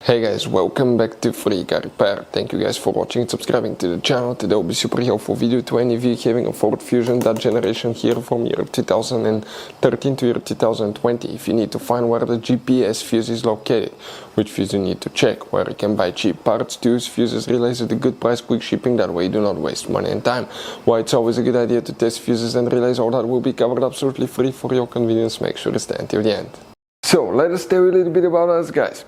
Hey guys, welcome back to Free Car Repair. Thank you guys for watching and subscribing to the channel. Today will be super helpful video to any of you having a Ford Fusion, that generation here from year 2013 to year 2020. If you need to find where the GPS fuse is located, which fuse you need to check, where you can buy cheap parts, tools, fuses, relays at a good price, quick shipping, that way you do not waste money and time. Why it's always a good idea to test fuses and relays, all that will be covered absolutely free for your convenience. Make sure to stay until the end. So let us tell you a little bit about us guys.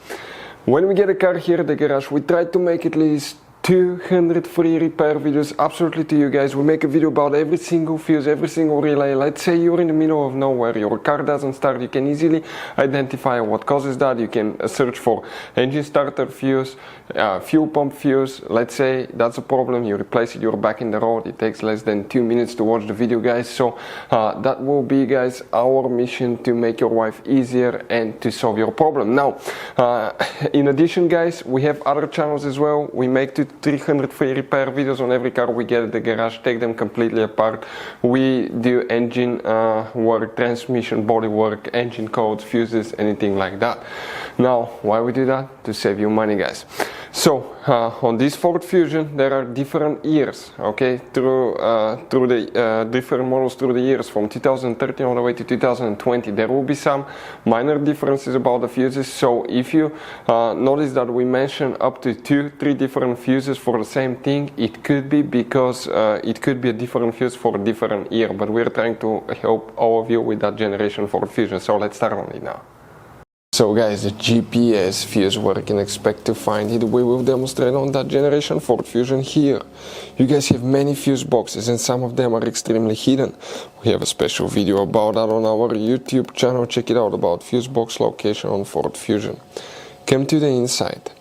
When we get a car here at the garage, we try to make at least 200 free repair videos absolutely to you guys. We make a video about every single fuse, every single relay. Let's say you're in the middle of nowhere, your car doesn't start, you can easily identify what causes that. You can search for engine starter fuse, fuel pump fuse. Let's say that's a problem, you replace it, you're back in the road. It takes less than 2 minutes to watch the video guys. So that will be guys our mission, to make your life easier and to solve your problem. Now in addition guys, we have other channels as well. We make 300 free repair videos on every car we get at the garage, take them completely apart. We do engine work, transmission, body work, engine codes, fuses, anything like that. Now why we do that? To save you money guys. So on this Ford Fusion there are different years, okay, through the different models through the years from 2013 all the way to 2020. There will be some minor differences about the fuses, so if you notice that we mention up to 2-3 different fuses for the same thing, it could be because it could be a different fuse for a different year, but we're trying to help all of you with that generation Ford Fusion. So let's start on it now. So guys, the GPS fuse, where you can expect to find it, we will demonstrate on that generation Ford Fusion here. You guys have many fuse boxes and some of them are extremely hidden. We have a special video about that on our YouTube channel. Check it out, about fuse box location on Ford Fusion. Come to the inside.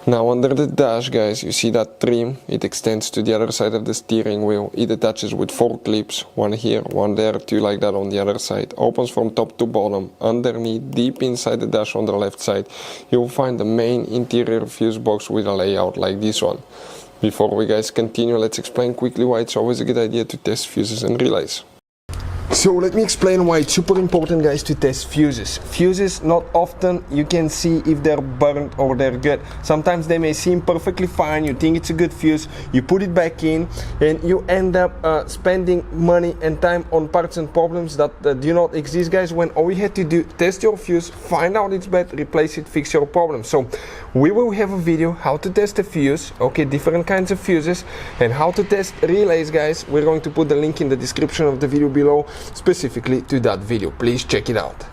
Now under the dash guys, you see that trim, it extends to the other side of the steering wheel. It attaches with 4 clips, one here, one there, 2 like that on the other side. Opens from top to bottom. Underneath, deep inside the dash on the left side, you will find the main interior fuse box with a layout like this one. Before we guys continue, let's explain quickly why it's always a good idea to test fuses and relays. So let me explain why it's super important guys to test fuses. Fuses, not often you can see if they're burnt or they're good. Sometimes they may seem perfectly fine, you think it's a good fuse, you put it back in and you end up spending money and time on parts and problems that do not exist guys, when all you had to do, test your fuse, find out it's bad, replace it, fix your problem. So we will have a video how to test a fuse, okay, different kinds of fuses, and how to test relays guys. We're going to put the link in the description of the video below specifically to that video. Please check it out.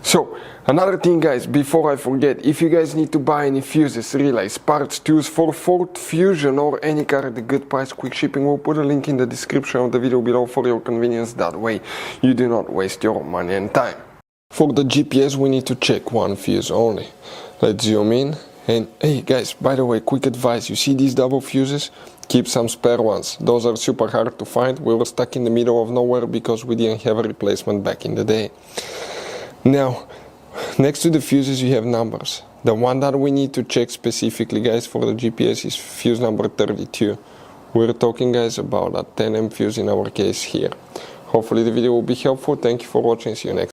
So another thing guys, before I forget, if you guys need to buy any fuses, relays, parts, tools for Ford Fusion or any car at a good price, quick shipping, we'll put a link in the description of the video below for your convenience. That way you do not waste your money and time. For the GPS we need to check one fuse only. Let's zoom in. And hey guys, by the way, quick advice, you see these double fuses? Keep some spare ones. Those are super hard to find. We were stuck in the middle of nowhere because we didn't have a replacement back in the day. Now, next to the fuses you have numbers. The one that we need to check specifically guys for the GPS is fuse number 32. We're talking guys about a 10M fuse in our case here. Hopefully the video will be helpful. Thank you for watching. See you next time.